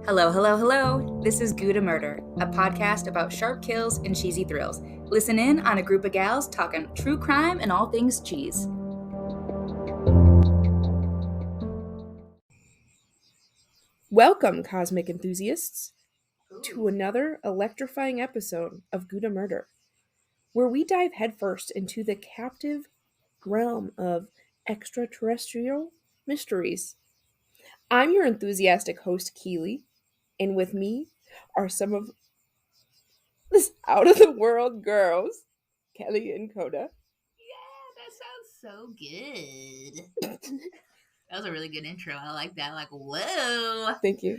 Hello, hello, hello. This is Gouda.Murder, a podcast about sharp kills and cheesy thrills. Listen in on a group of gals talking true crime and all things cheese. Welcome, cosmic enthusiasts, to another electrifying episode of Gouda.Murder, where we dive headfirst into the captive realm of extraterrestrial mysteries. I'm your enthusiastic host, Keely, and with me are some of this out-of-the-world girls, Kelly and Coda. Yeah, that sounds so good. That was a really good intro. I like that. Like, whoa. Thank you.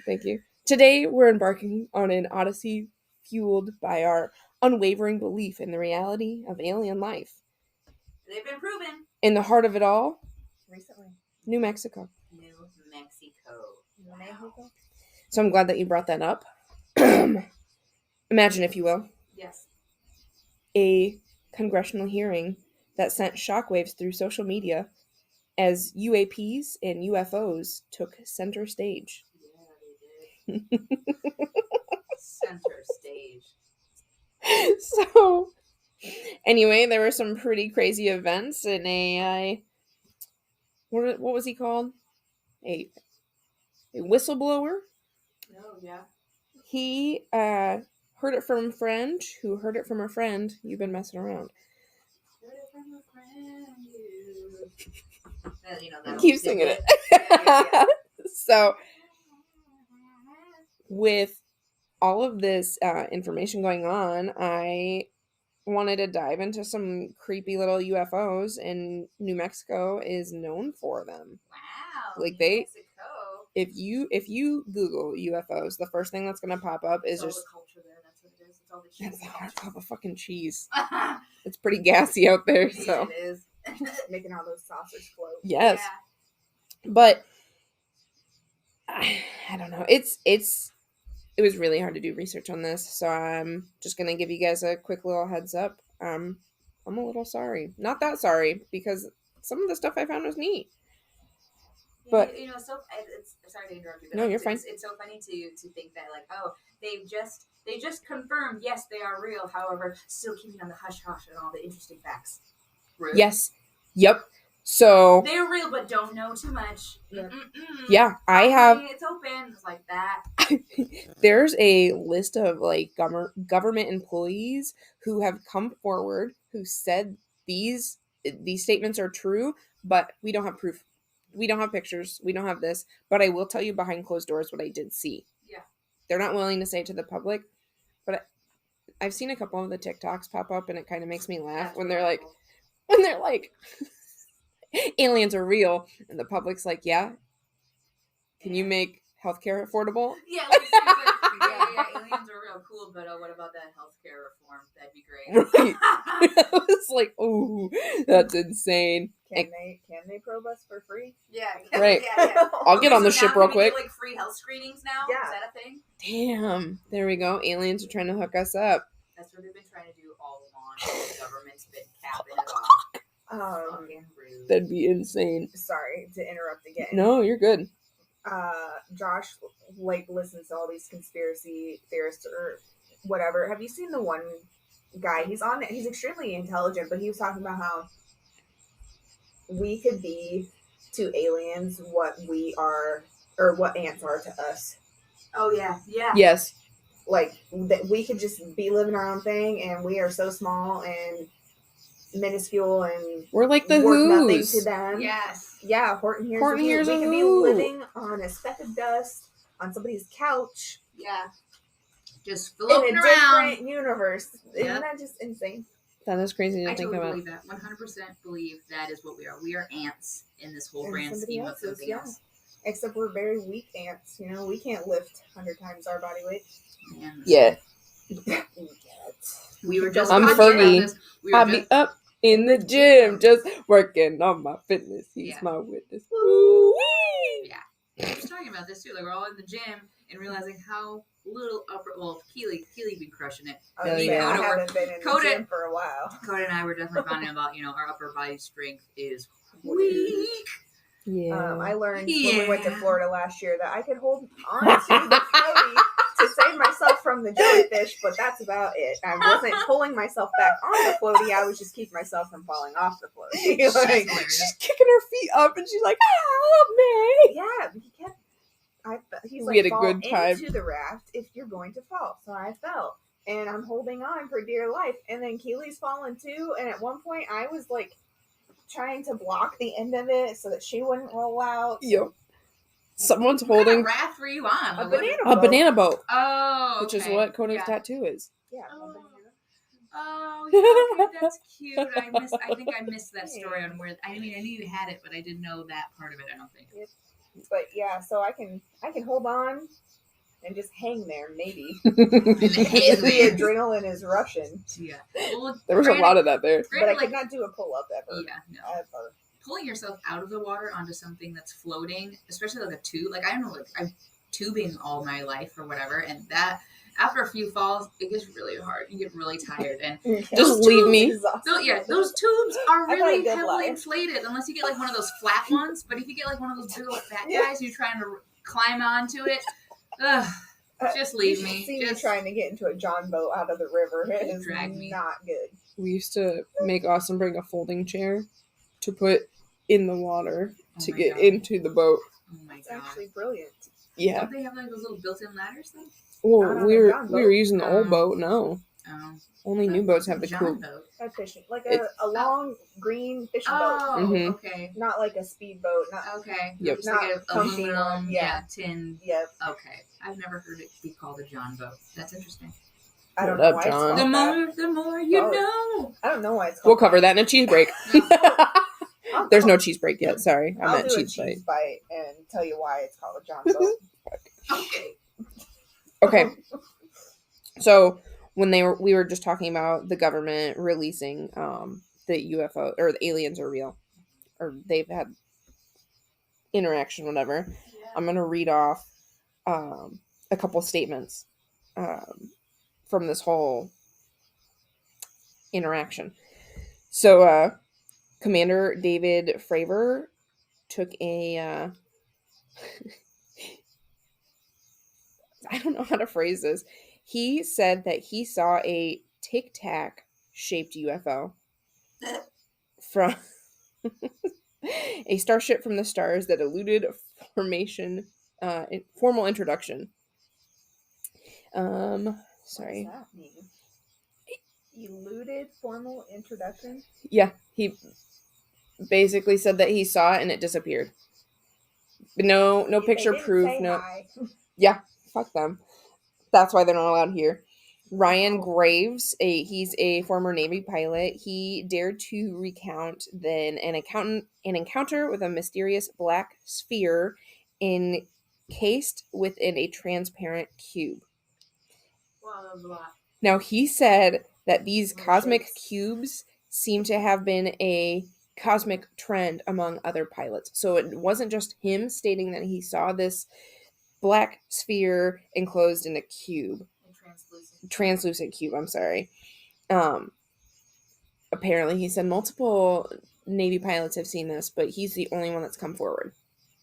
Today, we're embarking on an odyssey fueled by our unwavering belief in the reality of alien life. They've been proven. In the heart of it all, Recently. New Mexico. New Mexico. So I'm glad that you brought that up. Imagine, if you will, Yes. a congressional hearing that sent shockwaves through social media as UAPs and UFOs took center stage. Yeah, they did. Center stage. So, anyway, there were some pretty crazy events in a what was he called? A whistleblower. Oh, yeah. He heard it from a friend who heard it from a friend. You've been messing around. Heard it from a friend. That Keep singing it. Yeah. So, with all of this information going on, I wanted to dive into some creepy little UFOs, and New Mexico is known for them. Wow. Like New Mexico. If you Google UFOs, the first thing that's gonna pop up is it's just all the culture there. That's what it is. It's all the cheese. that's the hard cup of fucking cheese. It's pretty gassy out there, so it is. Making all those saucers float. yes. Yeah. But I don't know. It was really hard to do research on this, so I'm just gonna give you guys a quick little heads up. I'm a little sorry. Not that sorry, because some of the stuff I found was neat. But it's sorry to interrupt you. But no, you're fine. It's so funny to think that they just confirmed yes they are real. However, still keeping on the hush hush and all the interesting facts. Rude. Yes. Yep. So they're real, but don't know too much. Yeah, I have. It's open. It's like that. There's a list of government employees who have come forward who said these statements are true, but we don't have proof. We don't have pictures. We don't have this. But I will tell you behind closed doors what I did see. Yeah. They're not willing to say it to the public, but I've seen a couple of the TikToks pop up, and it kind of makes me laugh. That's when really they're like, aliens are real, and the public's like, yeah. Can you make healthcare affordable? Yeah, aliens are real cool, but what about that healthcare reform? That'd be great. Right. I was like, oh, that's insane. Can they probe us for free? Yeah. Right. Yeah. I'll get on the So ship now real we quick. Get, free health screenings now? Yeah. Is that a thing? Damn. There we go. Aliens are trying to hook us up. That's what they've been trying to do all along. The government's been capping it off. Fucking rude. That'd be insane. Sorry to interrupt again. No, you're good. Josh listens to all these conspiracy theorists or whatever. Have you seen the one guy? He's extremely intelligent, but he was talking about how we could be to aliens what we are, or what ants are to us. Oh yeah. Yes. Like that we could just be living our own thing, and we are so small and minuscule, and we're like the worth nothing Who's. to them. Yes. Yeah, Horton here's a we could be Who. living on a speck of dust on somebody's couch. Yeah. Just In floating a around. different universe. Yep. Isn't that just insane? That is crazy to I think totally about. believe that. 100% believe that is what we are. We are ants in this whole And grand somebody scheme of else's, something yeah. else. Except we're very weak ants. We can't lift 100 times our body weight. Man, Yeah. We were just I'm talking about Fergie. this. I'll be up in the gym just working on my fitness. He's Yeah. my witness. Woo-wee! Yeah. We were talking about this too. Like, we're all in the gym and realizing how little Keely been crushing it. I Hell yeah. haven't been in the Coda- gym for a while. Coda and I were definitely finding about, our upper body strength is weak. Yeah. I learned when Yeah. we went to Florida last year that I could hold on to the couch the jellyfish, but that's about it. I wasn't pulling myself back on the floaty. I was just keeping myself from falling off the floaty. Like, She's kicking her feet up, and she's like, "Help me!" yeah, he kept. He's We like, had a fall good time. into the raft if you're going to fall. So I fell, and I'm holding on for dear life. And then Keely's falling too. And at one point, I was like trying to block the end of it so that she wouldn't roll out. Yep. Someone's What kind holding of raft were you on? A Like, what- banana a boat. banana boat, Oh, which is okay. what Conan's Yeah. tattoo is. Yeah. Oh. a banana. Oh, yeah, okay, that's cute. I think I missed that story on where. I mean, I knew you had it, but I didn't know that part of it. I don't think. But yeah, so I can hold on and just hang there, maybe. Hang If the there. adrenaline is rushing. Yeah. Well, There was a lot of that there. But I like, could not do a pull up ever. yeah, no. Ever. Pulling yourself out of the water onto something that's floating, especially like a tube. Like I don't know, like I'm tubing all my life or whatever, and that after a few falls, it gets really hard. You get really tired, and Just leave me. those tubes are I've had a really good heavily life. inflated. Unless you get like one of those flat ones, but if you get like one of those big old fat guys, you're trying to climb onto it. Ugh, just leave You should me. see me Just trying to get into a John boat out of the river. It is Drag me. not good. We used to make Austin bring a folding chair to put in the water to my get God. into the boat. Oh my It's god. actually brilliant. Yeah. Don't they have like those little built-in ladders though? Well, Not on we a were John we boat. were using the old Oh. boat. No, Oh. only new boats have the John cool. boat. A fishing, like It's- a long green fishing boat, Oh, Mhm. okay. not like a speedboat. Not Okay. Yep. Just like a Comfy aluminum, one, yeah. tin. Yep. Okay. I've never heard it be called a John boat. That's interesting. I don't What know up, why John? it's The called that. more you Oh. know. I don't know why it's called We'll cover that in a cheese break. I'll- There's no cheese break yet. Sorry, I I'll meant do a cheese bite. cheese bite and tell you why it's called a John boat. Okay. Okay. So when we were just talking about the government releasing the UFO or the aliens are real, or they've had interaction, whatever. I'm gonna read off a couple statements from this whole interaction. So Commander David Fravor took a I don't know how to phrase this. He said that he saw a Tic Tac shaped UFO from a starship from the stars that eluded formal introduction. Sorry. What does that mean? Eluded formal introduction? Yeah, he basically said that he saw it and it disappeared. No They picture didn't proof. say No. hi. Yeah, fuck them. That's why they're not allowed here. Ryan Oh. Graves, he's a former Navy pilot. He dared to recount an encounter with a mysterious black sphere encased within a transparent cube. Blah, blah, blah. Now, he said that these Oh, cosmic shapes. cubes seem to have been a cosmic trend among other pilots. So it wasn't just him stating that he saw this black sphere enclosed in a cube. Translucent cube, I'm sorry. Apparently he said multiple Navy pilots have seen this, but he's the only one that's come forward.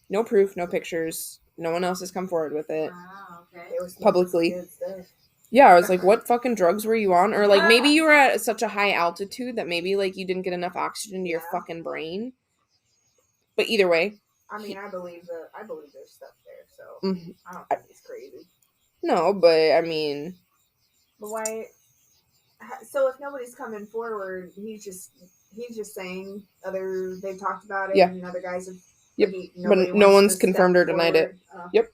No proof, no pictures. No one else has come forward with it. Wow, okay. They were smoking Publicly. some good stuff. Yeah, I was like, what fucking drugs were you on? Or like maybe you were at such a high altitude that maybe like you didn't get enough oxygen to your Yeah. fucking brain. But either way, I mean, I believe there's stuff there, so mhm. I don't think he's crazy. No, but I mean, But why? So if nobody's coming forward, he's just saying they've talked about it, Yeah. and other guys have. Yep. nobody But no wants one's to step confirmed or denied it. forward. Yep.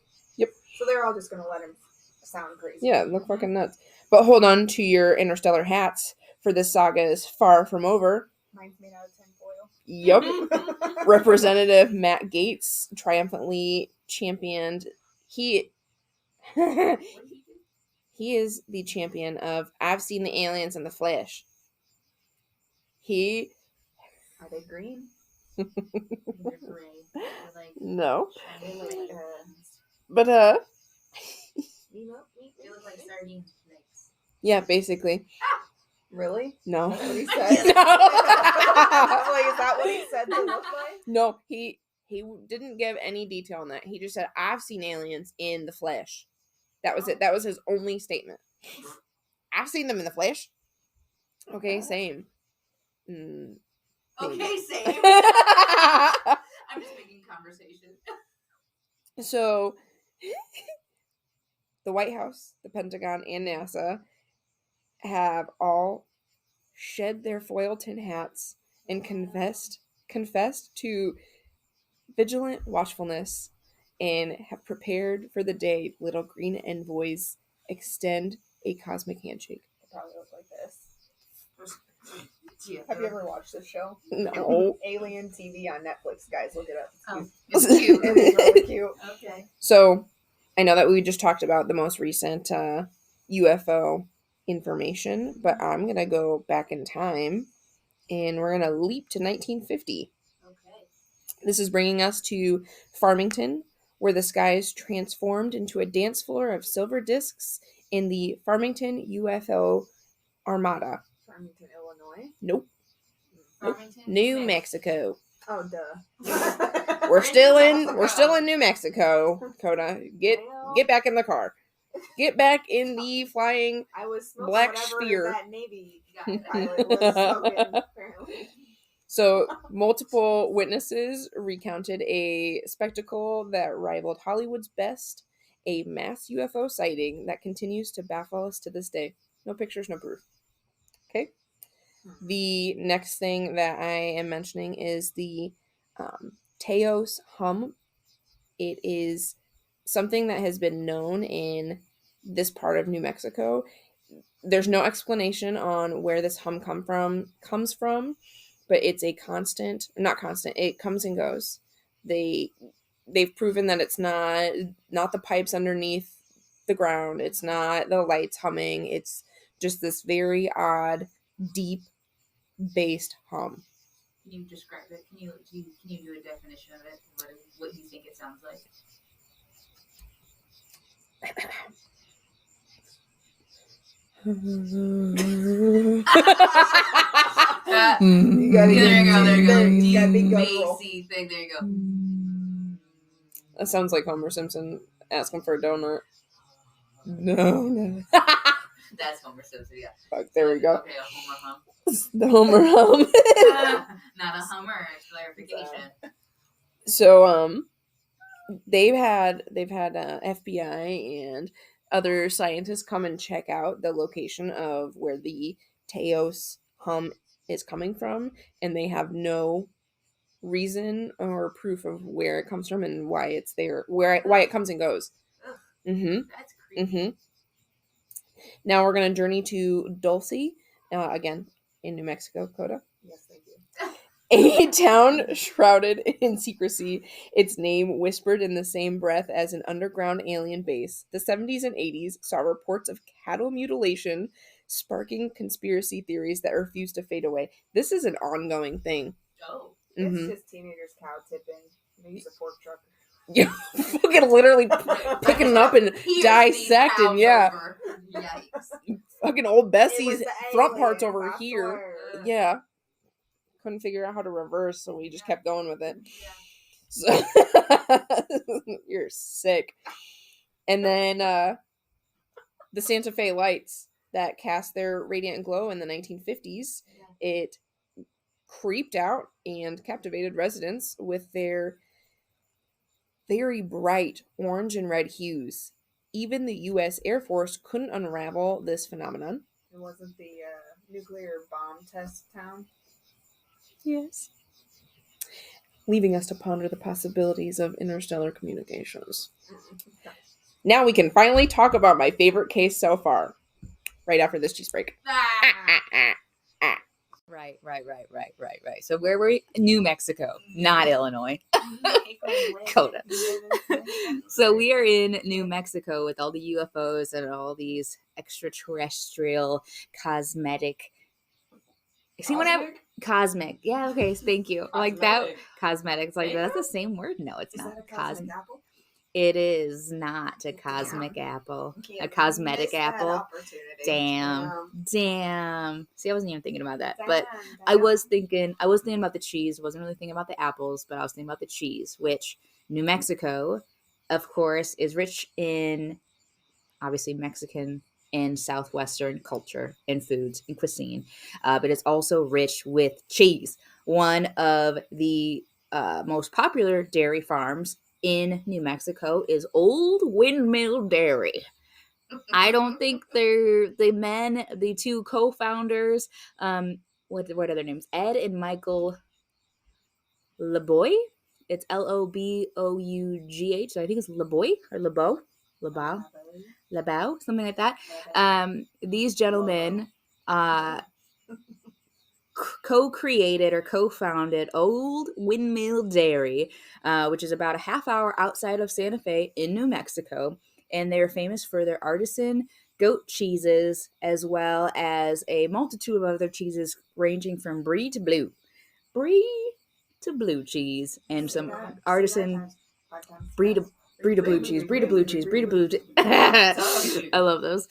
So they're all just gonna let him sound crazy. Yeah, look fucking nuts. But hold on to your interstellar hats, for this saga is far from over. Mine's made out of tinfoil. Yup. Representative Matt Gaetz triumphantly championed. He is the champion of I've seen the aliens in the flesh. Are they green? They're gray. They're like, No. They like, But you know, they look like sardine flakes. yeah, basically. really? No. That's what he No. said. Like, is that what he said they look like? No, he didn't give any detail on that. He just said, I've seen aliens in the flesh. That was it. That was his only statement. I've seen them in the flesh. Okay, same. Okay, same. I'm just making conversation. So, the White House, the Pentagon, and NASA have all shed their foil tin hats and confessed to vigilant watchfulness and have prepared for the day little green envoys extend a cosmic handshake. It probably look like this. Yeah. Have you ever watched this show? No. Alien TV on Netflix, guys. Look it up. It's cute. It is really cute. Okay. So, I know that we just talked about the most recent UFO information, but I'm going to go back in time and we're going to leap to 1950. Okay. This is bringing us to Farmington, where the skies transformed into a dance floor of silver discs in the Farmington UFO Armada. Farmington, Illinois? Nope. Farmington, New Mexico. Oh, duh. We're still in New Mexico. Coda, get back in the car. Get back in the flying I was smoking black whatever sphere. that Navy pilot was smoking, apparently. So, multiple witnesses recounted a spectacle that rivaled Hollywood's best, a mass UFO sighting that continues to baffle us to this day. No pictures, no proof. Okay? The next thing that I am mentioning is the Teos hum. It is something that has been known in this part of New Mexico. There's no explanation on where this hum comes from, but it's a not constant. It comes and goes. They've proven that it's not the pipes underneath the ground. It's not the lights humming. It's just this very odd, deep based hum. Can you describe it? Can you do a definition of it? What do you think it sounds like? You gotta there you go. You gotta be Deep, guttural. bassy thing. There you go. That sounds like Homer Simpson asking for a donut. No. That's Homer Simpson, yeah. Fuck, there we go. Okay, a Homer hum. The Homer hum. Not a Hummer. Clarification. So they've had FBI and other scientists come and check out the location of where the Teos hum is coming from, and they have no reason or proof of where it comes from and why it's there, why it comes and goes. That's creepy. Now we're going to journey to Dulce, again, in New Mexico, Coda. Yes, thank you. A town shrouded in secrecy, its name whispered in the same breath as an underground alien base. The 70s and 80s saw reports of cattle mutilation, sparking conspiracy theories that refuse to fade away. This is an ongoing thing. Oh. It's just teenagers cow tipping. They use a fork truck. Yeah, fucking literally picking it up and dissecting, yeah. Over. Yikes. Fucking old Bessie's the front parts aliens, over I here. swear. Yeah. Couldn't figure out how to reverse, so we just kept going with it. Yeah. So, you're sick. And then the Santa Fe lights that cast their radiant glow in the 1950s, it creeped out and captivated residents with their very bright orange and red hues. Even the U.S. Air Force couldn't unravel this phenomenon. It wasn't the nuclear bomb test town. Yes. Leaving us to ponder the possibilities of interstellar communications. Now we can finally talk about my favorite case so far. Right after this cheese break. Right. So where were we? New Mexico, not Illinois. Coda. So we are in New Mexico with all the UFOs and all these extraterrestrial cosmetic. See what I cosmic? Yeah. Okay. Thank you. Like that. Cosmetics. Like that's the same word. No, it's not. Is that a cosmic apple? It is not a cosmic apple. A cosmetic apple. Damn. See, I wasn't even thinking about that. But I was thinking about the cheese. Wasn't really thinking about the apples, but I was thinking about the cheese, which New Mexico, of course, is rich in obviously Mexican in Southwestern culture and foods and cuisine. But it's also rich with cheese. One of the most popular dairy farms in New Mexico is Old Windmill Dairy. I don't think they're the two co-founders. What are their names? Ed and Michael LeBoy. It's Lobough. So I think it's LeBoy or Lebau, something like that. These gentlemen co-created or co-founded Old Windmill Dairy, which is about a half hour outside of Santa Fe in New Mexico. And they're famous for their artisan goat cheeses, as well as a multitude of other cheeses ranging from brie to blue cheese, and some artisan brie to blue cheese. I love those.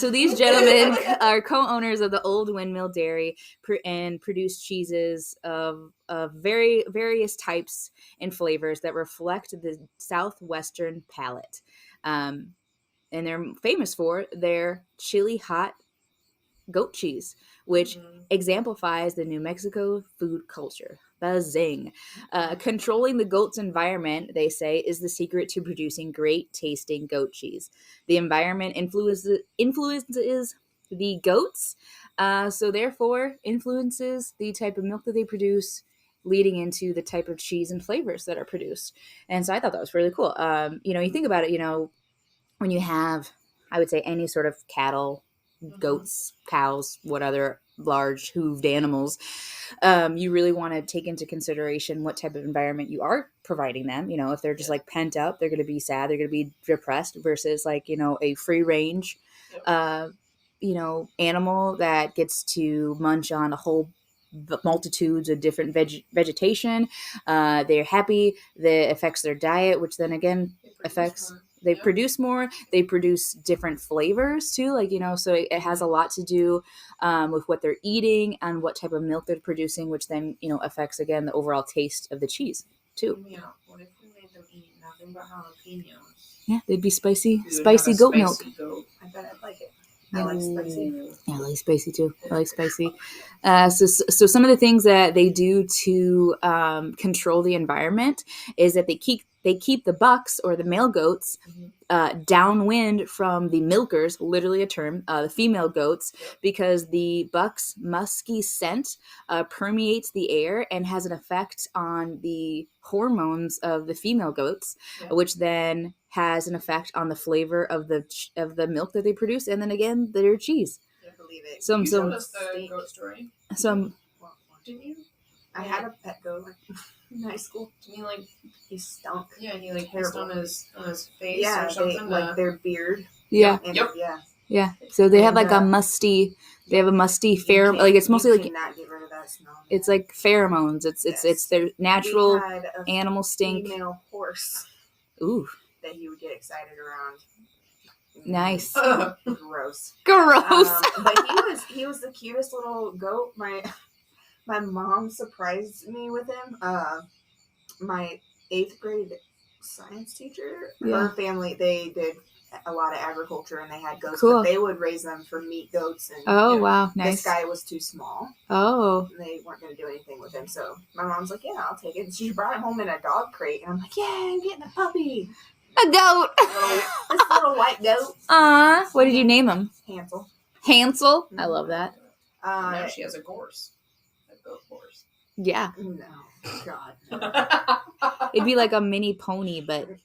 So these gentlemen are co-owners of the Old Windmill Dairy and produce cheeses of various types and flavors that reflect the Southwestern palate. And they're famous for their chili hot goat cheese, which exemplifies the New Mexico food culture. Buzzing. Controlling the goat's environment, they say, is the secret to producing great tasting goat cheese. The environment influences the goats, so therefore influences the type of milk that they produce, leading into the type of cheese and flavors that are produced. And so I thought that was really cool. You think about it, when you have, I would say, any sort of cattle, goats, cows, what other large hooved animals, you really want to take into consideration what type of environment you are providing them. If they're just like pent up, they're going to be sad, they're going to be depressed, versus like, a free range, animal that gets to munch on a whole multitudes of different vegetation. They're happy. That affects their diet, which then again affects. They produce more. They produce different flavors too. So it has a lot to do with what they're eating and what type of milk they're producing, which then, affects again the overall taste of the cheese too. Yeah. What if we made them eat nothing but jalapenos? Yeah, they'd be spicy goat milk. I bet I'd like it. I like spicy. Yeah, I like spicy too. I like spicy. So some of the things that they do to control the environment is that they keep the bucks or the male goats downwind from the milkers, literally a term, the female goats, because the buck's musky scent permeates the air and has an effect on the hormones of the female goats, which then has an effect on the flavor of the milk that they produce, and then again their cheese. I believe it. You told us the goat story. Didn't you? I had a pet goat in high school. He stunk. Yeah, he pissed on his face or something. Their beard. Yeah. And Yeah. So they have like a musty. They have a musty pheromone. It's mostly like. Cannot get rid of that smell. It's like pheromones. It's their natural animal stink. Female horse. Ooh. That he would get excited around. Nice. Gross. But he was the cutest little goat. My mom surprised me with him. My 8th grade science teacher, her family, they did a lot of agriculture and they had goats, but they would raise them for meat goats. And wow, nice. This guy was too small. Oh. And they weren't going to do anything with him. So my mom's like, yeah, I'll take it. And she brought it home in a dog crate. And I'm like, yeah, I'm getting a puppy. A goat. This little white goat. What did you name him? Hansel. Hansel? I love that. Now she has a horse. Goat horse. Yeah. No. God. No. It'd be like a mini pony, but a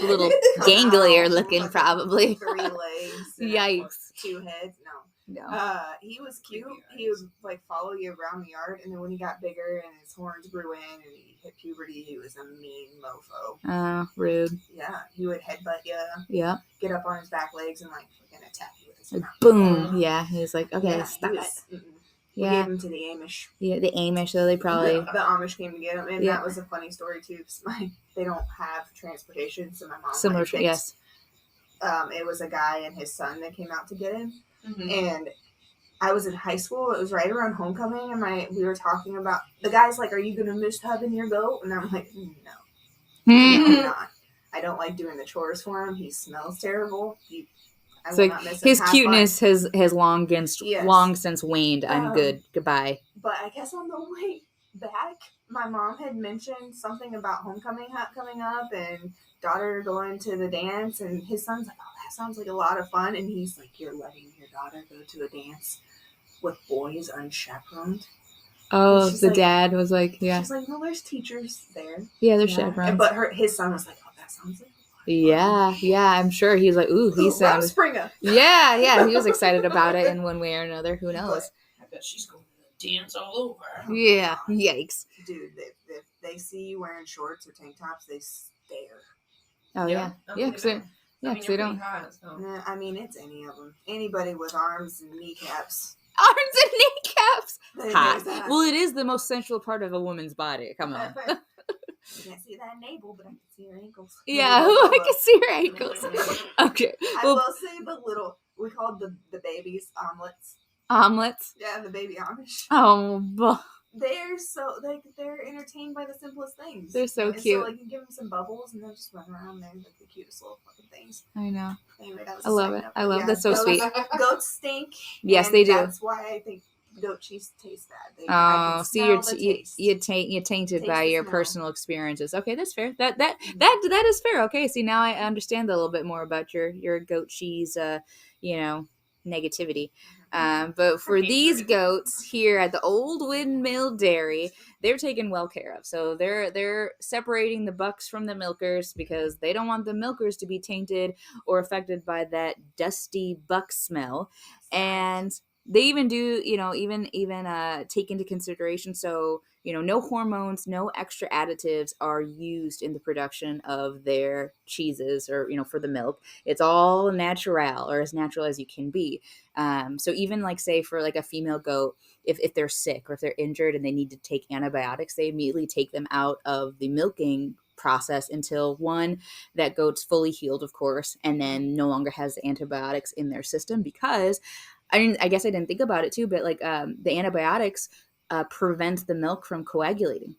little ganglier looking, probably. 3 legs. Yikes. 2 heads. No. No. He was cute. He would follow you around the yard, and then when he got bigger and his horns grew in and he hit puberty, he was a mean mofo. Oh, rude. Yeah. He would headbutt you. Yeah. Get up on his back legs and freaking attack you with his mouth. Boom. Yeah. He's like, okay, stop it. We gave him to the Amish. Yeah, the Amish, so they probably... The Amish came to get him, and that was a funny story, too, because they don't have transportation, so my mom... Similar, yes. It was a guy and his son that came out to get him, and I was in high school. It was right around homecoming, and we were talking about... The guy's like, are you going to miss having your goat? And I'm like, no. No, I'm not. I don't like doing the chores for him. He smells terrible. I So will not miss him. his Have cuteness fun. has long since waned. I'm good. Goodbye. But I guess on the way back, my mom had mentioned something about homecoming coming up and daughter going to the dance, and his son's like, "Oh, that sounds like a lot of fun." And he's like, "You're letting your daughter go to a dance with boys unchaperoned?" Oh, she's the like- dad was like, yeah. She's like, "No, there's teachers there." Yeah, there's chaperones. But his son was like, "Oh, that sounds like." Yeah, I'm sure he's like, ooh, he sounds. Springer. Yeah, he was excited about it in one way or another. Who knows? I bet she's going to dance all over. Yeah, yikes. Dude, if they see you wearing shorts or tank tops, they stare. Oh yeah, because they you're don't. pretty hot, so. Nah, I mean, it's any of them. Anybody with arms and kneecaps. Arms and kneecaps. There's Hot. that. Well, it is the most sensual part of a woman's body. Come on. You can't see that navel, but I can see her ankles. Yeah, I can see her ankles. Okay. I Well, will say we called the babies omelets. omelets. Yeah, the baby Amish. Oh, They're so they're entertained by the simplest things. they're so And cute. So like you give them some bubbles and they'll just run around there like the cutest little fucking things. I know. Anyway, that was I love it. I love that's so goats, sweet. Goats stink. Yes, and they do. That's why I think goat cheese tastes bad. I Oh, can see, smell the taste. you're tainted Taste by the your smell. personal experiences. Okay, that's fair. That is fair. Okay, see, now I understand a little bit more about your goat cheese, negativity. But for these goats here at the Old Windmill Dairy, they're taken well care of. So they're separating the bucks from the milkers because they don't want the milkers to be tainted or affected by that dusty buck smell. And they even do, even take into consideration. So, no hormones, no extra additives are used in the production of their cheeses or, for the milk. It's all natural or as natural as you can be. So even like say for like a female goat, if they're sick or if they're injured and they need to take antibiotics, they immediately take them out of the milking process until one, that goat's fully healed, of course, and then no longer has the antibiotics in their system because I guess I didn't think about it too, but like the antibiotics prevent the milk from coagulating,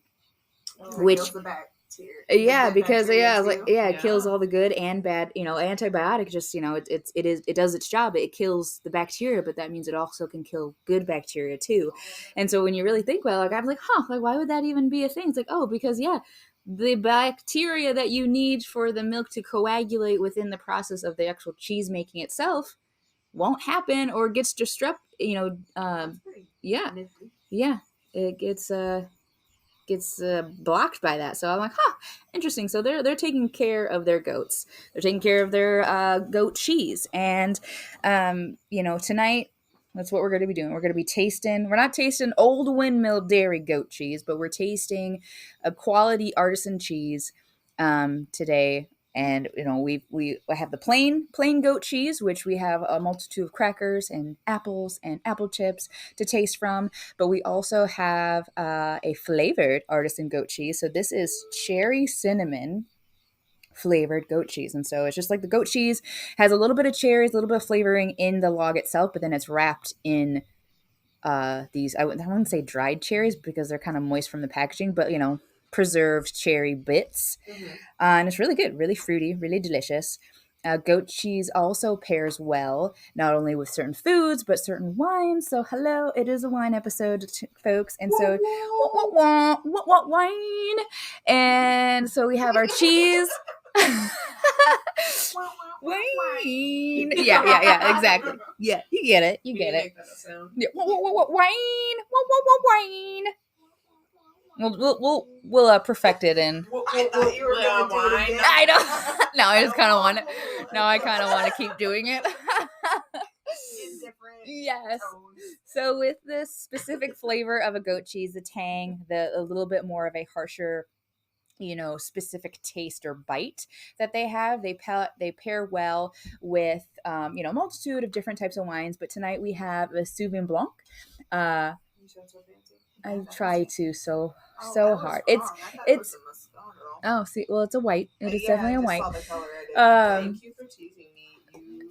which kills the bacteria. because it too. kills all the good and bad. Antibiotic just it does its job. It kills the bacteria, but that means it also can kill good bacteria too. And so when you really think about it, like I'm like, why would that even be a thing? It's like, because the bacteria that you need for the milk to coagulate within the process of the actual cheese making itself won't happen or gets disrupted. It gets blocked by that. So I'm like, interesting. So they're taking care of their goats. They're taking care of their goat cheese. And tonight that's what we're going to be doing. We're going to be tasting. We're not tasting Old Windmill Dairy goat cheese, but we're tasting a quality artisan cheese today. And we have the plain goat cheese, which we have a multitude of crackers and apples and apple chips to taste from. But we also have a flavored artisan goat cheese. So this is cherry cinnamon flavored goat cheese. And so it's just like the goat cheese has a little bit of cherries, a little bit of flavoring in the log itself, but then it's wrapped in these, I wouldn't say dried cherries because they're kind of moist from the packaging, but preserved cherry bits. And it's really good, really fruity, really delicious. Goat cheese also pairs well, not only with certain foods, but certain wines. So hello, it is a wine episode, folks. And so, what wine? And so we have our cheese. Wine. Yeah, exactly. Yeah, you get it. You get it. Yeah. Wine. Wine. We'll perfect it in. I thought you were going to do it again. I don't. No, I just kind of want to. Now I kind of want to keep doing it. In different Yes. tones. So with this specific flavor of a goat cheese, the tang, a little bit more of a harsher, specific taste or bite that they have, they pair well with, a multitude of different types of wines. But tonight we have a Sauvignon Blanc. You sound so fancy. I try to so that was hard. wrong. It's I thought it was a Moscato. see, well, it's a white. It is Yeah, definitely a I just white. saw the color of it. Thank you for teasing me.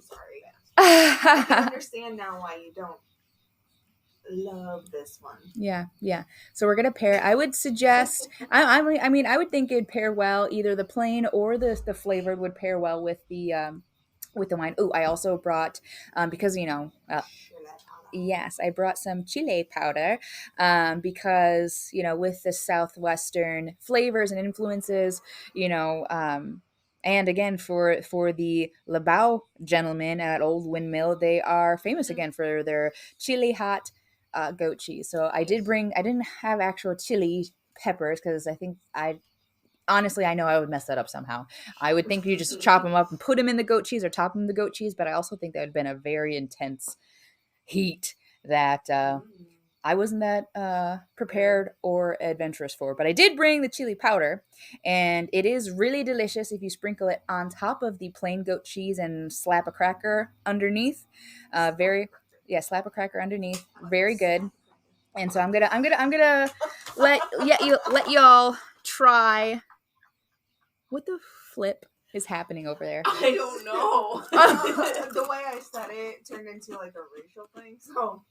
Sorry. I can understand now why you don't love this one. Yeah. So we're gonna pair. I would suggest. I would think it'd pair well. Either the plain or the flavored would pair well with the with the wine. Oh, I also brought, because, yes, I brought some chile powder, because, with the Southwestern flavors and influences, and again, for the Labao gentlemen at Old Windmill, they are famous again for their chili hot goat cheese. So I didn't have actual chili peppers because honestly, I know I would mess that up somehow. I would think you just chop them up and put them in the goat cheese or top them in the goat cheese, but I also think that would have been a very intense heat that I wasn't that prepared or adventurous for. But I did bring the chili powder, and it is really delicious if you sprinkle it on top of the plain goat cheese and slap a cracker underneath. Slap a cracker underneath. Very good. And so I'm gonna let y'all try. What the flip is happening over there? I don't know. The way I said it turned into like a racial thing. So.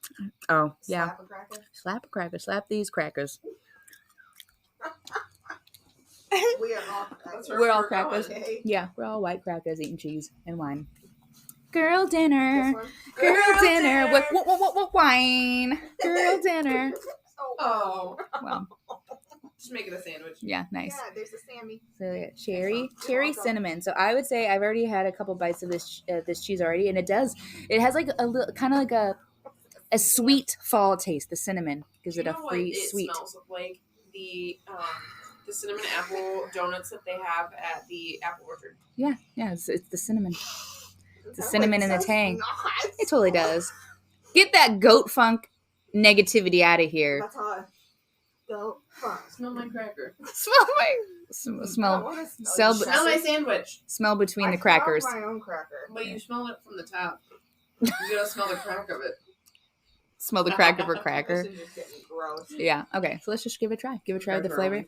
Oh yeah. Slap a cracker. Slap a cracker. Slap these crackers. We are all crackers. We're all crackers. Okay. Yeah, we're all white crackers eating cheese and wine. Girl dinner. This one? Girl dinner. What wine? Girl dinner. Oh. Well, Just make it a sandwich. yeah, nice. Yeah, there's a Sammy. So yeah, cherry welcome. cinnamon. So I would say I've already had a couple bites of this cheese already, and it has like a little kind of like a sweet fall taste. The cinnamon gives it a free sweet. It smells like the cinnamon apple donuts that they have at the apple orchard. Yeah, it's the cinnamon. The cinnamon and the tang. Nice. It totally does. Get that goat funk negativity out of here. That's hot. Go fun. Smell my cracker. Smell Smell my sandwich. smell between the crackers. I smell my own cracker. But you smell it from the top. You gotta smell the crack of it. Smell the crack of her cracker. This is just getting gross. Yeah. Okay. So let's just give it a try. Give it a try with the flavor.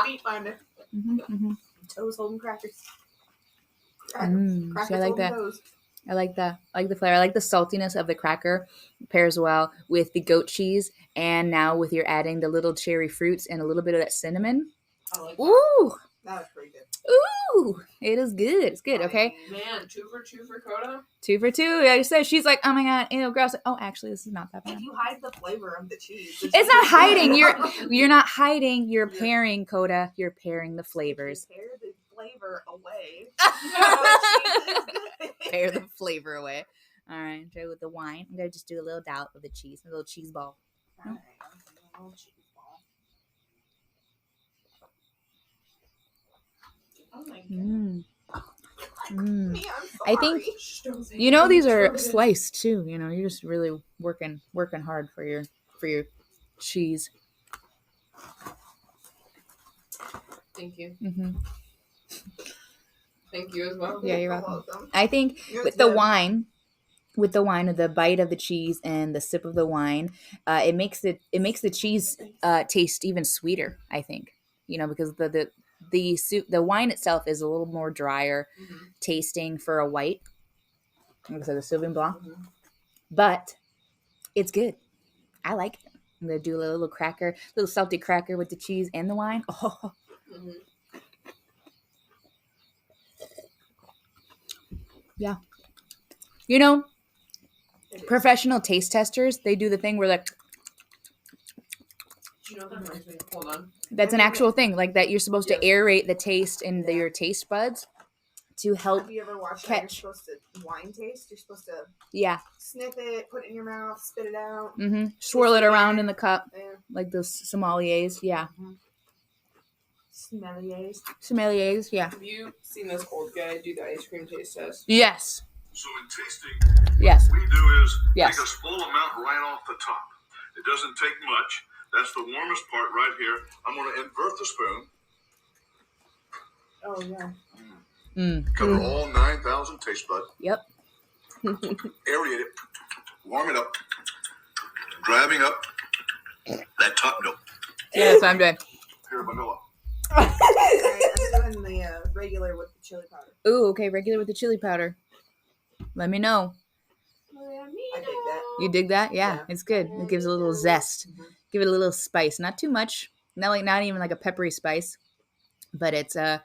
Feet finder. Toes holding crackers. See, I like that. Toes. I like that. I like the flavor. I like the saltiness of the cracker. Pairs well with the goat cheese, and now with your adding the little cherry fruits and a little bit of that cinnamon. I like that. Ooh, That was pretty good. ooh, it is good. It's good. Okay, Man, 2 for 2 for Coda. 2 for 2. I just said she's like, oh my god, gross. Oh, actually, this is not that bad. If you hide the flavor of the cheese, the It's cheese not is hiding. good. You're not hiding. You're pairing, Coda. You're pairing the flavors. Pair the flavor away. Pair the flavor away. All right, try with the wine. I'm gonna just do a little dollop of the cheese, a little cheese ball. Alright, a little cheese ball. Oh my god. Mm. Me, I'm I think sorry. these are sliced too. You're just really working hard for your cheese. Thank you. Mm-hmm. Thank you as well. Yeah, you're welcome. I think with the wine, with the bite of the cheese and the sip of the wine, it makes the cheese taste even sweeter. I think because the wine itself is a little more drier tasting for a white, like I said, the Sauvignon Blanc, but it's good. I like it. I'm gonna do a little cracker, little salty cracker with the cheese and the wine. Oh. Mm-hmm. Yeah. Professional taste testers, they do the thing where like, Do you know what that reminds me? Hold on. that's an actual thing, like that you're supposed to aerate the taste in your taste buds to help Have you ever watched catch. that? You're supposed to wine taste. You're supposed to Yeah. sniff it, put it in your mouth, spit it out. Swirl it around in the cup Yeah. like those sommeliers. Yeah. Sommeliers. Yeah. Have you seen this old guy do the ice cream taste test? Yes. So in tasting, Yes. what we do is Yes. take a small amount right off the top. It doesn't take much. That's the warmest part right here. I'm going to invert the spoon. Oh yeah. Cover all 9,000 taste buds. Yep. Aerate it. Warm it up. Driving up that top note. Yeah, that's what I'm doing. Pure vanilla. Alright, I'm doing the regular with the chili powder. Ooh, okay, regular with the chili powder. Let me know. I dig that. You dig that? Yeah, Yeah. it's good. It gives a little zest. Give it a little not too much. Not even like a peppery spice, but it's a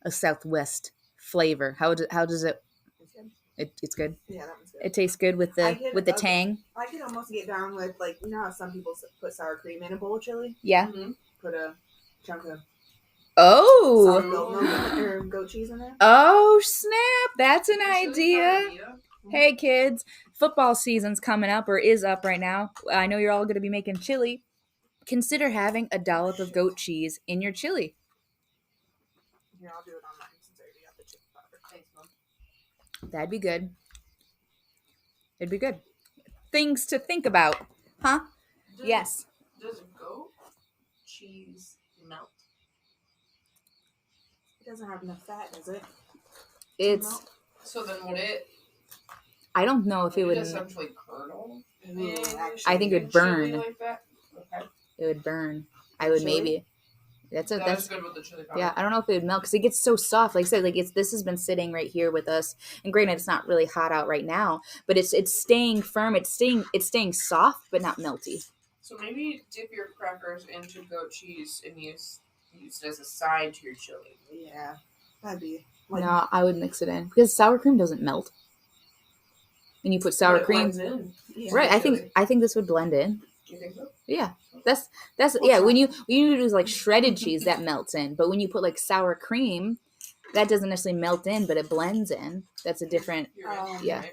Southwest flavor? How does it? It's good. It's good. Yeah, that one's good. It tastes good with I the could- tang. I could almost get down with, like, you know how some people put sour cream in a bowl of chili? Yeah. Mhm. Put a chunk of Oh. soft goat milk or goat cheese in there. Oh snap! That's an Chili's idea. fun, Hey kids, football season's coming up or is up right now. I know you're all going to be making chili. Consider having a dollop of goat cheese in your chili. Here, I'll do it on mine since I already got the chili powder. Thanks, Mom. That'd be good. It'd be good. Things to think about, huh? Yes. Does goat cheese melt? It doesn't have enough fat, does it? It's. So then would it? I don't know if it would. essentially curdle. Ooh, actually, I think it would burn. Like that? Okay. It would burn. I would Chili? maybe. That's good with the chili powder. yeah. I don't know if it would melt because it gets so soft. Like I said, like this has been sitting right here with us. And granted, it's not really hot out right now, but it's staying firm. It's staying soft, but not melty. So maybe dip your crackers into goat cheese and use it as a side to your chili. Yeah, that'd be like No, I would mix it in because sour cream doesn't melt. And you put sour But it cream, blends in. yeah. right? chili. I think this would blend in. Do you think so? Yeah, that's We'll yeah. try. When you use like shredded cheese, that melts in. But when you put like sour cream, that doesn't necessarily melt in, but it blends in. That's a different. You're right. Yeah. Right.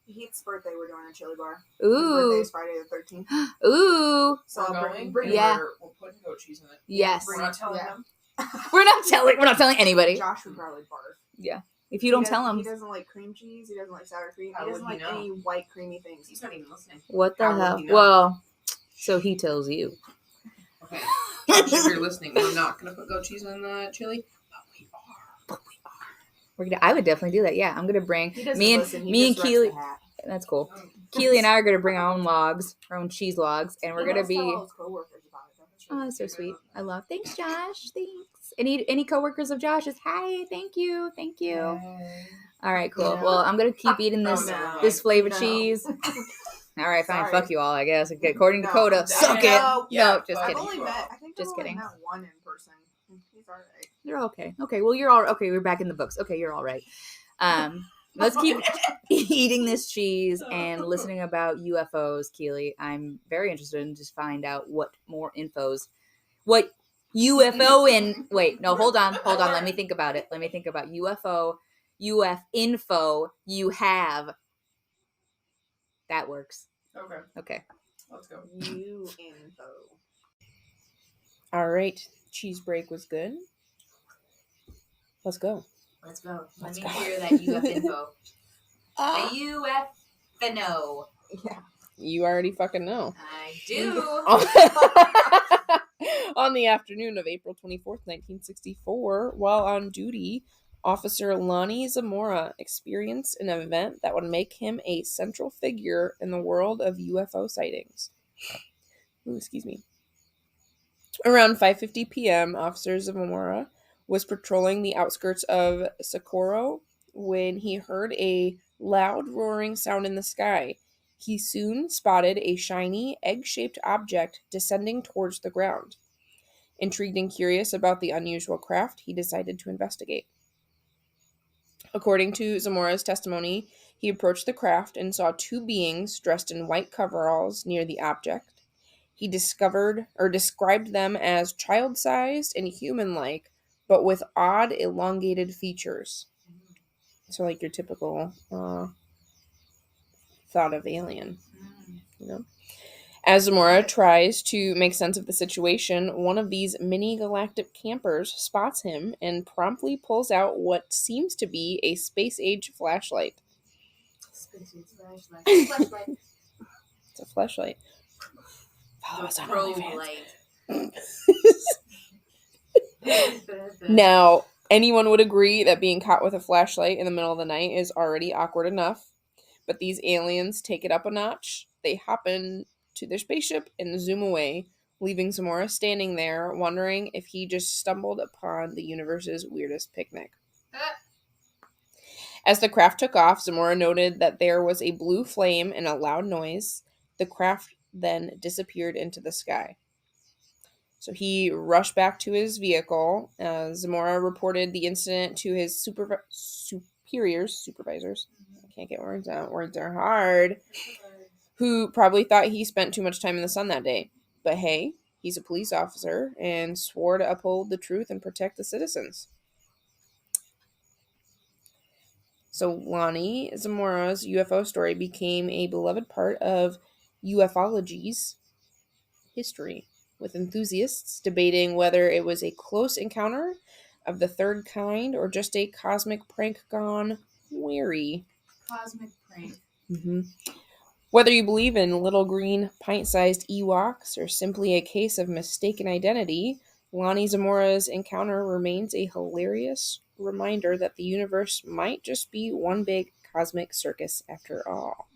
Heath's birthday, we're doing a chili bar. His Ooh, birthday's Friday the 13th. ooh, So We're I'll going. bring Yeah. We're putting goat cheese in it. yes. We're not telling Yeah. them. We're not telling anybody. Josh would probably barf. If you don't tell He him, doesn't like cream cheese. He doesn't like sour cream. How He doesn't would he like know? any white creamy things. He's not even listening. what the How would hell? he know? Well, so he tells you. Okay. Josh, if you're listening, we're not gonna put goat cheese in the chili, but we are. We're gonna. I would definitely do that. Yeah, I'm gonna bring He doesn't me and listen. He me and just wears Keely. the hat. That's cool. Keely and I are gonna bring our own logs, our own cheese logs, and we're He gonna does tell be. all his coworkers about it. Oh, that's so sweet. I love. Thanks, Josh. Thanks. Any coworkers of Josh's? Hi. Thank you. Thank you. All right. Cool. Yeah. Well, I'm gonna keep eating this no. this flavored No. cheese. All right. Fine. Sorry. Fuck you all. I guess. According to No, Coda, no, suck it. no. No, just I've kidding. I've only met. I think Just I've only kidding. met one in person. He's all right. You're okay. Okay. Well, you're all okay. We're back in the books. Okay. You're all right. Let's keep eating this cheese and listening about UFOs, Keely. I'm very interested in just find out what more what UFO in. Wait, no, hold on. Let me think about it. Let me think about UFO, UF info you have. That works. Okay, Okay. let's go. New info. All right. Cheese break was good. Let's go. Let's go. Let's Let me go. hear that UF info. The UFO. Yeah. You already fucking know. I do. On the afternoon of April 24th, 1964, while on duty, Officer Lonnie Zamora experienced an event that would make him a central figure in the world of UFO sightings. Ooh, excuse me. Around 5:50 p.m., Officer Zamora was patrolling the outskirts of Socorro when he heard a loud roaring sound in the sky. He soon spotted a shiny, egg-shaped object descending towards the ground. Intrigued and curious about the unusual craft, he decided to investigate. According to Zamora's testimony, he approached the craft and saw two beings dressed in white coveralls near the object. He described them as child-sized and human-like, but with odd, elongated features. So like your typical thought of alien, you know? As Zamora tries to make sense of the situation, one of these mini galactic campers spots him and promptly pulls out what seems to be a space-age flashlight. Flashlight. It's a flashlight. Follow us on Probe OnlyFans. light. Now, anyone would agree that being caught with a flashlight in the middle of the night is already awkward enough, but these aliens take it up a notch. They hop into their spaceship and zoom away, leaving Zamora standing there, wondering if he just stumbled upon the universe's weirdest picnic. As the craft took off, Zamora noted that there was a blue flame and a loud noise. The craft then disappeared into the sky. So he rushed back to his vehicle. Zamora reported the incident to his supervisors. I can't get words out. Words are hard. Who probably thought he spent too much time in the sun that day. But hey, he's a police officer and swore to uphold the truth and protect the citizens. So Lonnie Zamora's UFO story became a beloved part of ufology's history, with enthusiasts debating whether it was a close encounter of the third kind or just a cosmic prank gone wary. Cosmic prank. Mm-hmm. Whether you believe in little green pint-sized Ewoks or simply a case of mistaken identity, Lonnie Zamora's encounter remains a hilarious reminder that the universe might just be one big cosmic circus after all.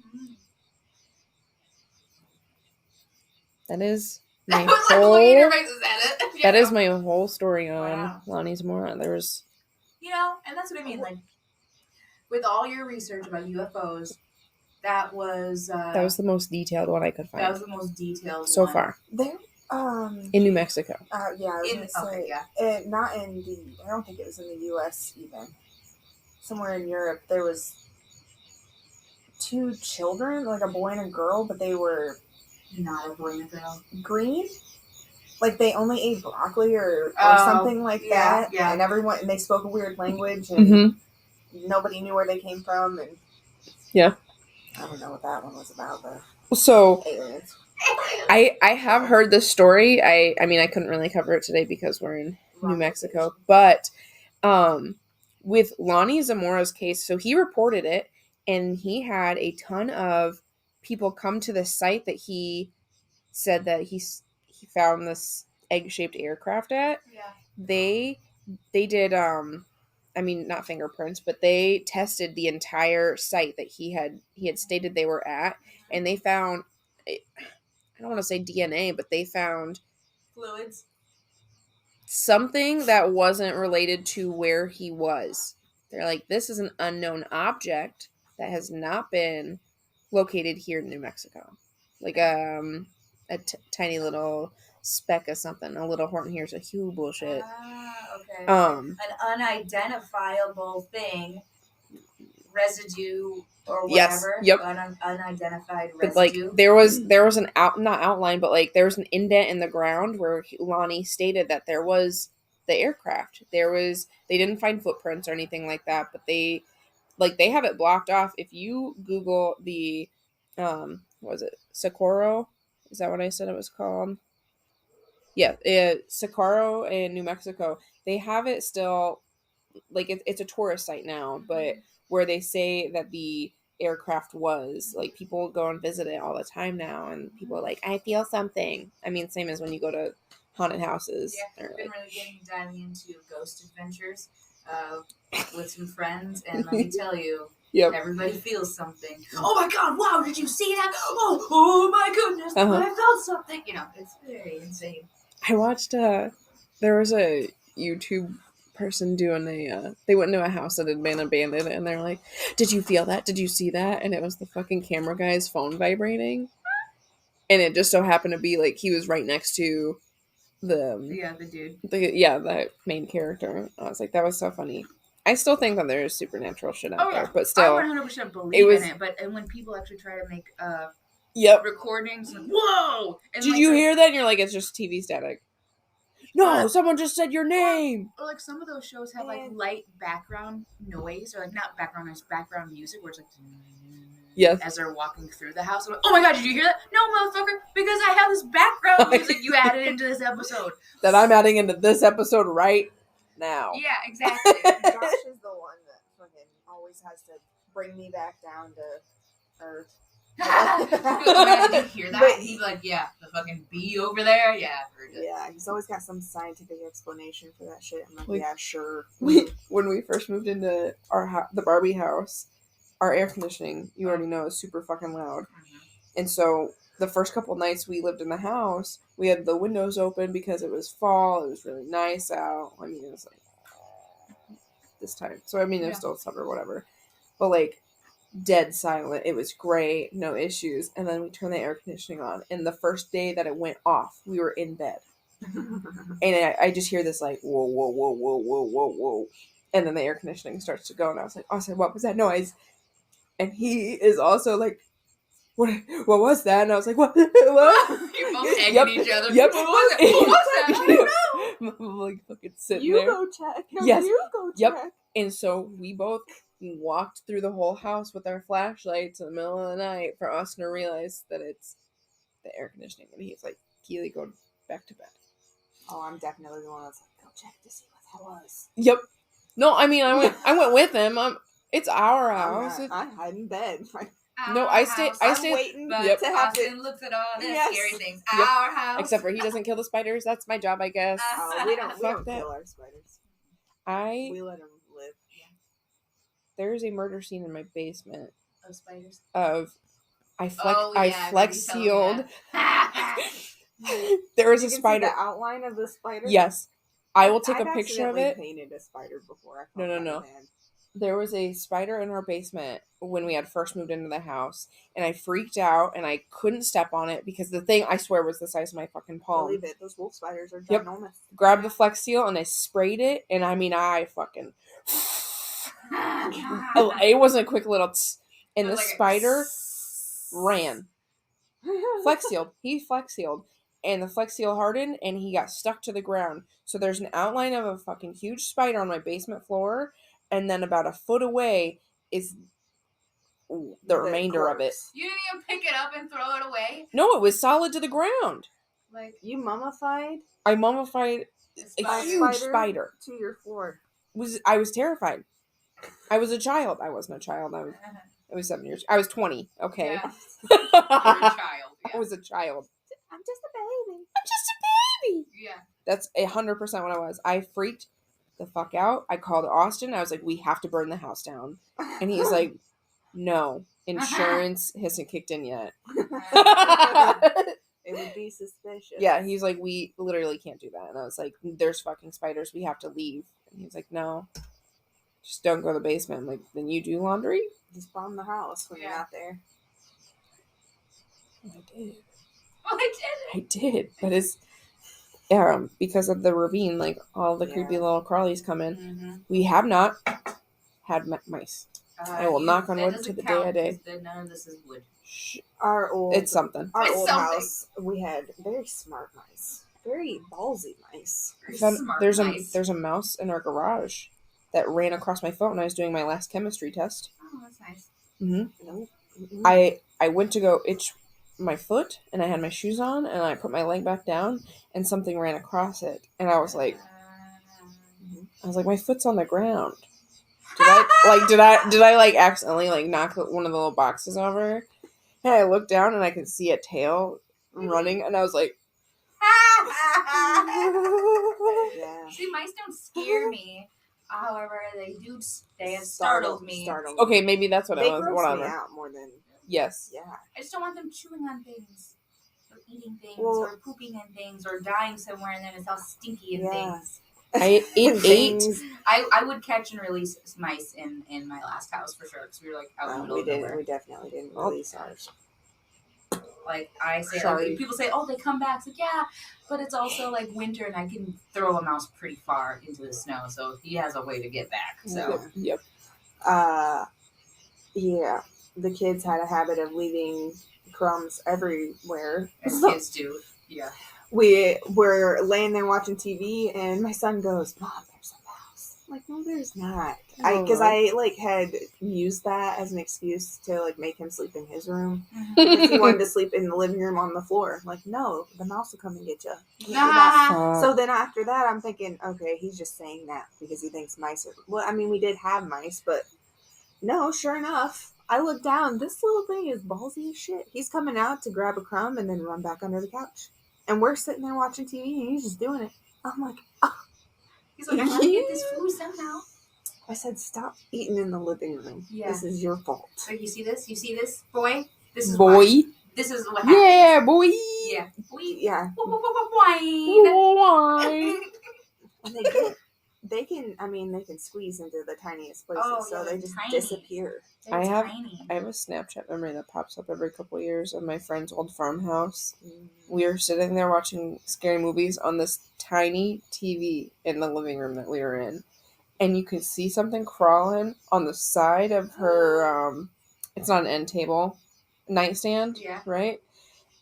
That is my whole. That is my whole story on Lonnie Zamora. There was, and that's what I mean. Like, with all your research about UFOs, that was the most detailed one I could find. That was the most detailed so one. far. There, in New Mexico. Yeah, I was gonna say, not in the. I don't think it was in the U.S. even. Somewhere in Europe, there was 2 children, like a boy and a girl, but they were not a boy and a girl. Green. Like they only ate broccoli or something like that. Yeah. And they spoke a weird language, and nobody knew where they came from, and I don't know what that one was about, but aliens. I have heard this story. I mean, I couldn't really cover it today because we're in New Mexico, but with Lonnie Zamora's case, so he reported it, and he had a ton of people come to the site that he said that he found this egg-shaped aircraft at. Yeah. They did I mean, not fingerprints, but they tested the entire site that he had stated they were at, and they found, I don't want to say DNA, but they found fluids, something that wasn't related to where he was. They're like, this is an unknown object that has not been located here in New Mexico. Like a tiny little speck of something, a little horn here's a huge bullshit. Okay. An unidentifiable thing, residue or whatever. Yes. Yep. Unidentified residue. But like there was an not outline, but like there was an indent in the ground where Lonnie stated that there was the aircraft. They didn't find footprints or anything like that, but they have it blocked off. If you Google the what was it? Socorro? Is that what I said it was called? Yeah, Socorro in New Mexico. They have it still, like it's a tourist site now, but where they say that the aircraft was, like people go and visit it all the time now, and people are like, I feel something. I mean, same as when you go to haunted houses. Yeah, I've been really diving into ghost adventures with some friends, and let me tell you, everybody feels something. Oh my god, wow, did you see that? Oh my goodness, I felt something. It's very insane. I watched, there was a YouTube person doing they went into a house that had been abandoned, and they're like, did you feel that? Did you see that? And it was the fucking camera guy's phone vibrating. And it just so happened to be, like, he was right next to the dude. The main character. I was like, that was so funny. I still think that there is supernatural shit out there, but still. I 100% believe in it, and when people actually try to make recordings, like, whoa! And did you hear that? And you're like, it's just TV static. No, someone just said your name. Or like some of those shows have like light background noise, or like not background noise, background music, where it's like as they're walking through the house. I'm like, oh my god, did you hear that? No, motherfucker, because I have this background music you added into this episode. That I'm adding into this episode right now. Yeah, exactly. Josh is the one that fucking always has to bring me back down to earth. Did you hear that? He's like, yeah, the fucking bee over there. Yeah, I've heard it. Yeah, he's always got some scientific explanation for that shit. I'm like, yeah, sure. When we first moved into the Barbie house, our air conditioning, you already know, is super fucking loud. Mm-hmm. And so the first couple nights we lived in the house, we had the windows open because it was fall. It was really nice out. I mean, it was like this time. So I mean, it was still summer, whatever. But like, dead silent. It was great, no issues. And then we turned the air conditioning on, and the first day that it went off, we were in bed. And I just hear this like, whoa, whoa, whoa, whoa, whoa, whoa, whoa. And then the air conditioning starts to go. And I was like, Austin, what was that noise? And he is also like, what was that? And I was like, what? You're both egging each other. Yep. What was that? What was that? I don't know. I'm like fucking sitting You there. go check. No, Yes. you go Yep. check. And so we both walked through the whole house with our flashlights in the middle of the night for Austin to realize that it's the air conditioning. And he's like, Keely, go back to bed. Oh, I'm definitely the one that's like, go check to see what that was. Yep. No, I mean, I went with him. It's our I'm house. not- I hide in bed. No, I stay. I'm waiting But Yep. to have Austin to. looks at all the Yes. scary things. Yep. Our house. Except for he doesn't kill the spiders. That's my job, I guess. Oh, we don't Fuck that. kill our spiders. I We let them live. There's a murder scene in my basement Oh, spiders. of I Yeah, flex you tell me sealed. that. There was You a can see spider. the outline of the spider. Yes, I will take I've a picture of accidentally it. Painted a spider before. I No, felt no. kinda bad. There was a spider in our basement when we had first moved into the house, and I freaked out and I couldn't step on it because the thing I swear was the size of my fucking palm. Believe it, those wolf spiders are Yep. ginormous. Grabbed the Flex Seal and I sprayed it, and I mean I fucking. It wasn't a quick little tss, and It the was like a spider ran. Flex sealed. He flex sealed, and the Flex Seal hardened, and he got stuck to the ground. So there's an outline of a fucking huge spider on my basement floor, and then about a foot away is the remainder of it. corpse. You didn't even pick it up and throw it away. No, it was solid to the ground. Like You mummified I mummified a a spider. huge spider. to your floor. I was terrified. I was a child. I wasn't a child. I was 7 years. I was 20. Okay. Yeah. You're a child. I Yeah. was a child. I'm just a baby. I'm just a baby. Yeah. That's 100% what I was. I freaked the fuck out. I called Austin. I was like, we have to burn the house down. And he's like, no, insurance hasn't kicked in yet. It would be suspicious. Yeah, he's like, we literally can't do that. And I was like, there's fucking spiders. We have to leave. And he's like, no, just don't go to the basement. I'm like, then you do laundry? Just bomb the house when you're Yeah. not there. I did. Well, I did. I did. But it's because of the ravine, like all the creepy Yeah. little crawlies come in. Mm-hmm. We have not had mice. I will knock on wood to the day I die. None of this is wood. Shh, Our old it's something. Our It's old something. house, we had very smart mice, very ballsy mice. Very Then smart there's mice. a mouse in our garage that ran across my foot when I was doing my last chemistry test. Oh, that's nice. Nope. I went to go itch my foot, and I had my shoes on, and I put my leg back down, and something ran across it, and I was like, my foot's on the ground. Did I like accidentally like knock one of the little boxes over? And I looked down and I could see a tail running, and I was like, Yeah. See, mice don't scare me. However, they have startled me. okay, maybe that's what They it was. gross me Whatever. out more than Yes. yeah. I just don't want them chewing on things, or eating things, Well- or pooping in things, or dying somewhere, and then it's all stinky and Yeah. things. It ate. Things- I would catch and release mice in my last house for sure, because we were like out in the middle we of didn't. nowhere. We definitely didn't Oh. release ours. Like I say, Sorry. like, people say, "Oh, they come back." It's like, yeah, but it's also like winter, and I can throw a mouse pretty far into the snow, so he has a way to get back. So Yep. Yeah. The kids had a habit of leaving crumbs everywhere. as kids do, yeah. We were laying there watching TV, and my son goes, "Mom, there's a mouse." I'm like, no, there's not. Because I like had used that as an excuse to like make him sleep in his room. Because he wanted to sleep in the living room on the floor. I'm like, no, the mouse will come and get you. So then after that, I'm thinking, okay, he's just saying that because he thinks mice are. Well, I mean, we did have mice, but no, sure enough, I look down. This little thing is ballsy as shit. He's coming out to grab a crumb and then run back under the couch. And we're sitting there watching TV, and he's just doing it. I'm like, oh. He's like, I gotta get this food somehow. I said, stop eating in the living room. Yeah. This is your fault. So you see this? You see this, boy? This is Boy. why. This is what happens. Yeah, boy. Yeah. Boy. Yeah. Wine. Wine. And they get they can squeeze into the tiniest places, Oh, so yeah, they just tiny. disappear. They're I have tiny. a Snapchat memory that pops up every couple of years of my friend's old farmhouse. We were sitting there watching scary movies on this tiny TV in the living room that we were in, and you could see something crawling on the side of her it's not an end table, nightstand, Yeah. right?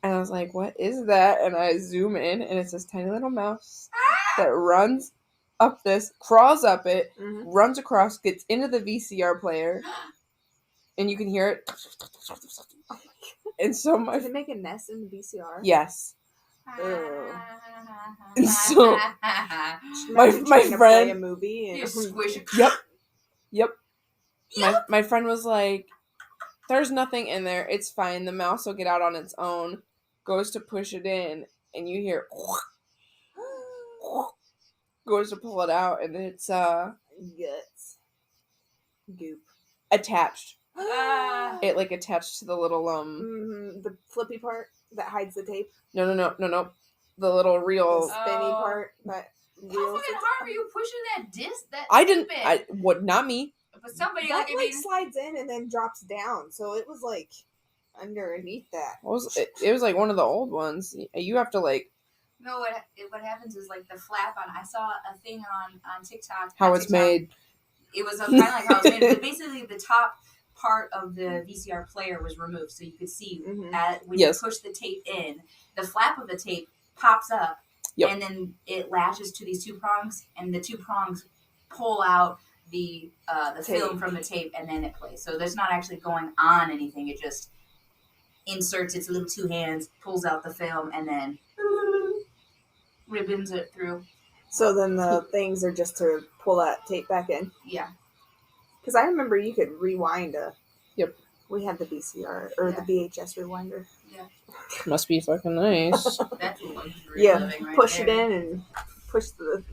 And I was like, what is that? And I zoom in, and it's this tiny little mouse that runs up this, crawls up it, runs across, gets into the VCR player, and you can hear it. And so Did it make a nest in the VCR? Yes. And so my friend play a movie and you squish it. Yep. My friend was like, there's nothing in there. It's fine. The mouse will get out on its own. Goes to push it in, and you hear goes to pull it out, and it's guts, goop attached. It like attached to the little the flippy part that hides the tape. No. The little reel spinny part that. How fucking hard were you pushing that disc? I didn't. Not me. But somebody that slides in and then drops down, so it was like underneath that. It was like one of the old ones. You have to like. No, what happens is like the flap on. I saw a thing on TikTok. How it's made. It was kind of like how it's made. But basically, the top part of the VCR player was removed, so you could see when you push the tape in, the flap of the tape pops up, and then it latches to these two prongs, and the two prongs pull out the film from the tape, and then it plays. So there's not actually going on anything. It just inserts its little two hands, pulls out the film, and then ribbons it through. So then the things are just to pull that tape back in? Yeah. Because I remember you could rewind a... Yep. We had the VCR, or the VHS rewinder. Yeah. Must be fucking nice. That's luxury living right push there. it in and push the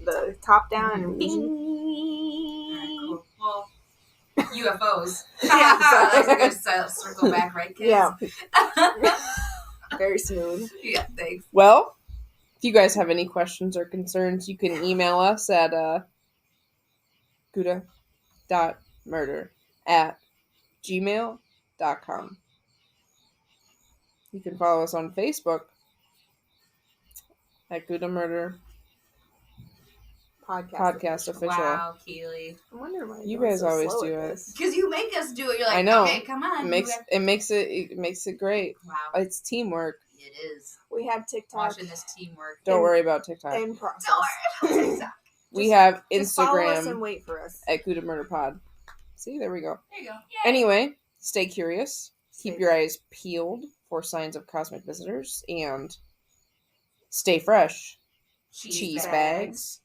top down and bing. Cool. Well, UFOs. Yeah. That's a good circle back, right, kids? Yeah. Very smooth. Yeah, thanks. Well, if you guys have any questions or concerns, you can email us at Gouda.Murder@gmail.com. You can follow us on Facebook at Gouda.Murder Podcast Official. Wow, Keely. I wonder why you guys always do it. Because you make us do it. You're like, I know. Okay, come on. It makes it great. Wow. It's teamwork. It is. We have TikTok. Watching this teamwork. Don't worry about TikTok. In process. Don't worry about TikTok. We have Just follow us Instagram and wait for us. at Gouda.Murder Pod. See, there we go. There you go. Yay. Anyway, stay curious. Keep your eyes peeled for signs of cosmic visitors, and stay fresh. Cheese bags.